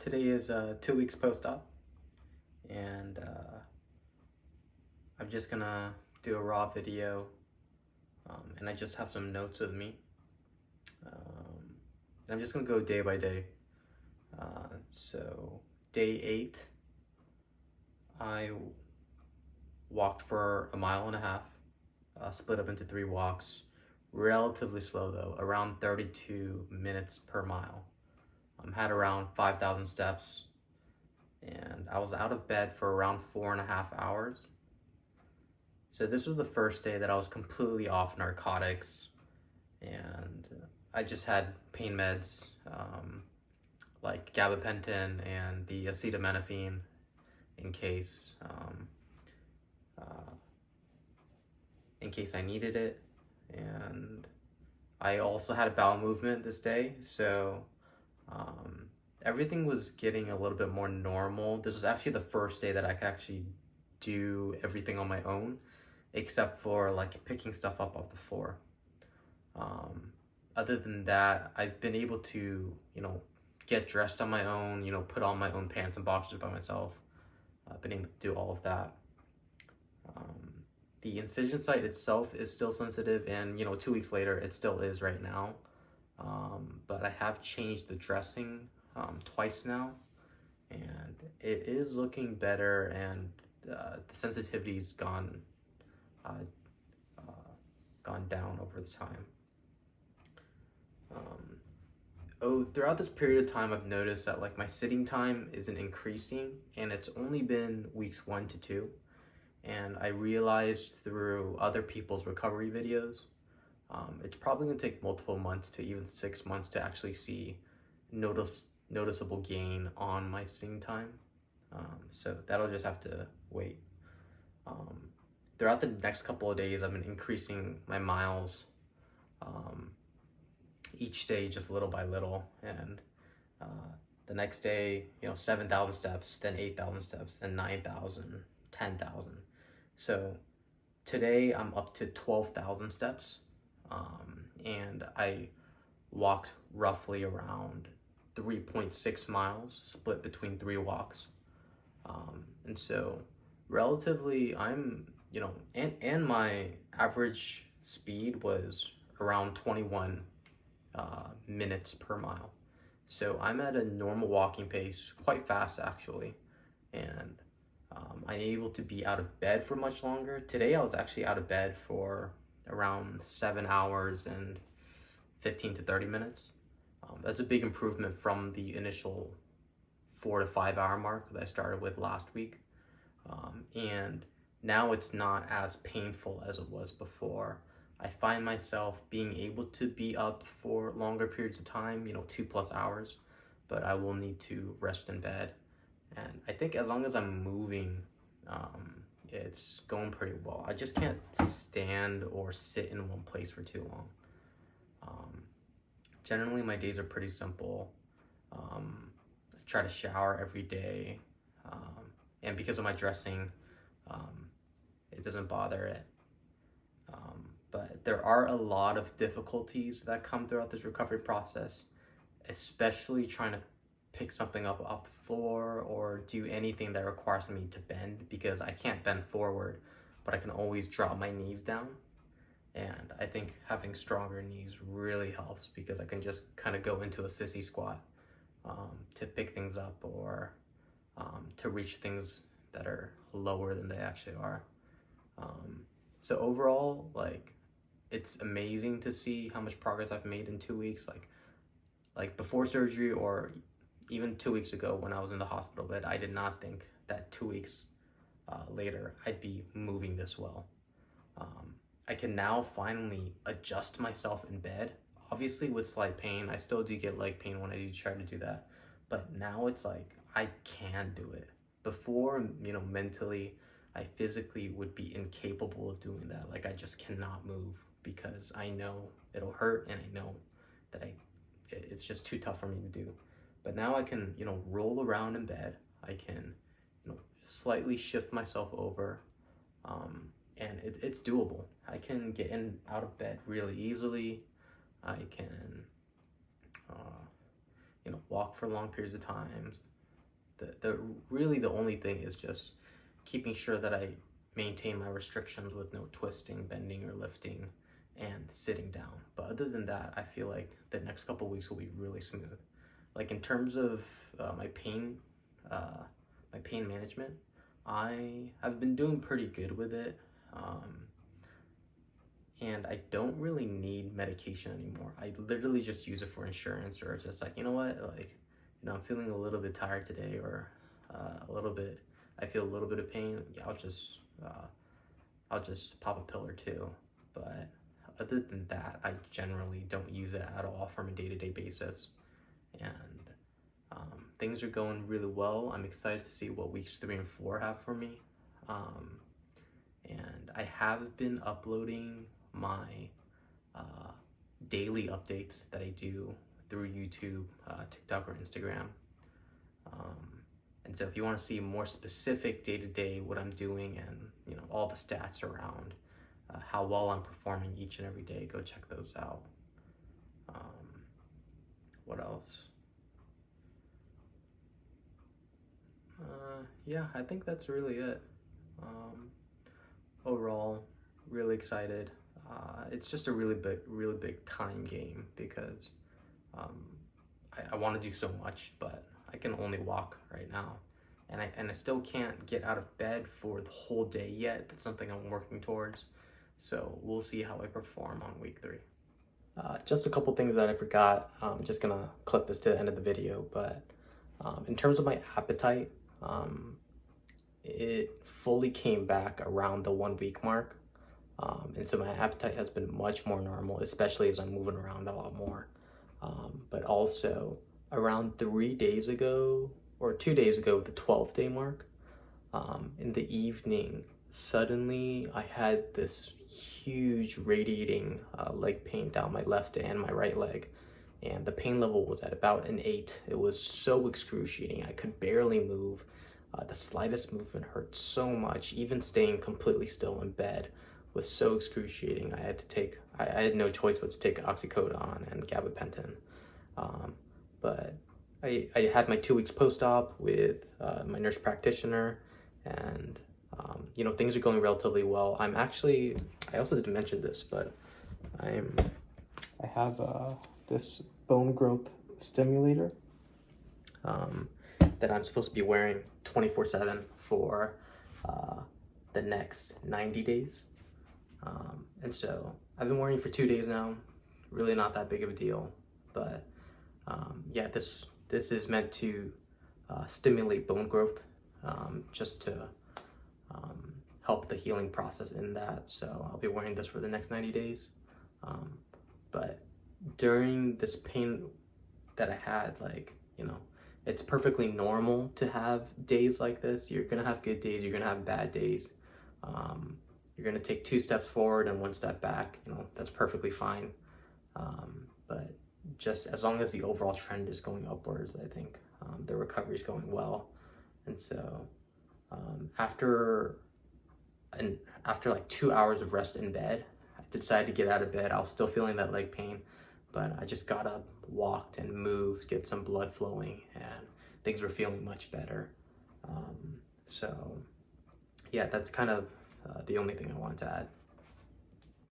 Today is 2 weeks post-op, and I'm just gonna do a raw video, and I just have some notes with me. And I'm just gonna go day by day. So day 8, I walked for a mile and a half, split up into 3 walks, relatively slow though, around 32 minutes per mile. Had around 5,000 steps, and I was out of bed for around 4.5 hours. So this was the first day that I was completely off narcotics, and I just had pain meds, like gabapentin and the acetaminophen in case I needed it. And I also had a bowel movement this day, so everything was getting a little bit more normal. This was actually the first day that I could actually do everything on my own, except for like picking stuff up off the floor. Other than that, I've been able to, get dressed on my own, put on my own pants and boxers by myself. I've been able to do all of that. The incision site itself is still sensitive, and 2 weeks later, it still is right now. But I have changed the dressing twice now, and it is looking better, and the sensitivity's gone down over the time. Throughout this period of time, I've noticed that like my sitting time isn't increasing, and it's only been weeks 1 to 2. And I realized through other people's recovery videos, it's probably gonna take multiple months to even 6 months to actually see noticeable gain on my sitting time. So that'll just have to wait. Throughout the next couple of days, I've been increasing my miles each day, just little by little. And the next day, 7,000 steps, then 8,000 steps, then 9,000, 10,000. So today I'm up to 12,000 steps, and I walked roughly around 3.6 miles, split between 3 walks. And so relatively, and my average speed was around 21 minutes per mile. So I'm at a normal walking pace, quite fast actually, and I'm able to be out of bed for much longer. Today I was actually out of bed for around 7 hours and 15 to 30 minutes. That's a big improvement from the initial 4 to 5 hour mark that I started with last week. And now it's not as painful as it was before. I find myself being able to be up for longer periods of time, 2+ hours, but I will need to rest in bed. And I think as long as I'm moving, it's going pretty well. I just can't stand or sit in one place for too long. Generally, my days are pretty simple. I try to shower every day, and because of my dressing, it doesn't bother it. But there are a lot of difficulties that come throughout this recovery process, especially trying to pick something up off the floor or do anything that requires me to bend, because I can't bend forward, but I can always drop my knees down. And I think having stronger knees really helps, because I can just kind of go into a sissy squat to pick things up, or to reach things that are lower than they actually are. So overall, it's amazing to see how much progress I've made in 2 weeks. Like before surgery, or even 2 weeks ago when I was in the hospital bed, I did not think that 2 weeks later I'd be moving this well. I can now finally adjust myself in bed, obviously with slight pain. I still do get leg pain when I do try to do that, but now it's like I can do it. Before, mentally, I physically would be incapable of doing that. Like I just cannot move, because I know it'll hurt, and I know that it's just too tough for me to do. But now I can, roll around in bed. I can, slightly shift myself over, and it's doable. I can get in out of bed really easily. I can, walk for long periods of time, really the only thing is just keeping sure that I maintain my restrictions with no twisting, bending, or lifting, and sitting down. But other than that, I feel like the next couple weeks will be really smooth. Like in terms of my pain management, I have been doing pretty good with it. And I don't really need medication anymore. I literally just use it for insurance, or just like, you know what, like, you know, I'm feeling a little bit tired today, or I feel a little bit of pain. Yeah, I'll just pop a pill or two. But other than that, I generally don't use it at all from a day-to-day basis. And things are going really well. I'm excited to see what weeks 3 and 4 have for me. And I have been uploading my daily updates that I do through YouTube, TikTok, or Instagram. And so if you want to see more specific day-to-day what I'm doing, and you know, all the stats around how well I'm performing each and every day, go check those out. What else? Yeah, I think that's really it. Overall, really excited. It's just a really big time game, because I want to do so much, but I can only walk right now, and I still can't get out of bed for the whole day yet. That's something I'm working towards. So we'll see how I perform on week 3. Just a couple things that I forgot. I'm just gonna clip this to the end of the video, but in terms of my appetite, it fully came back around the 1 week mark. And so my appetite has been much more normal, especially as I'm moving around a lot more. But also around 3 days ago, or 2 days ago, the 12-day mark, in the evening, suddenly I had this huge radiating leg pain down my left and my right leg. And the pain level was at about an 8. It was so excruciating. I could barely move. The slightest movement hurt so much. Even staying completely still in bed was so excruciating. I had no choice but to take oxycodone and gabapentin. But I had my 2 weeks post-op with my nurse practitioner, and you know, things are going relatively well. I also didn't mention this, but I have this bone growth stimulator that I'm supposed to be wearing 24/7 for the next 90 days. And so I've been wearing it for 2 days now. Really not that big of a deal, but yeah, this is meant to stimulate bone growth, just to help the healing process in that. So I'll be wearing this for the next 90 days. But during this pain that I had, like, you know, it's perfectly normal to have days like this. You're gonna have good days, you're gonna have bad days. You're gonna take 2 steps forward and 1 step back. You know, that's perfectly fine. But just as long as the overall trend is going upwards, I think the recovery is going well. And so after like 2 hours of rest in bed, I decided to get out of bed. I was still feeling that leg pain, but I just got up, walked, and moved, get some blood flowing, and things were feeling much better. So yeah, that's kind of the only thing I wanted to add.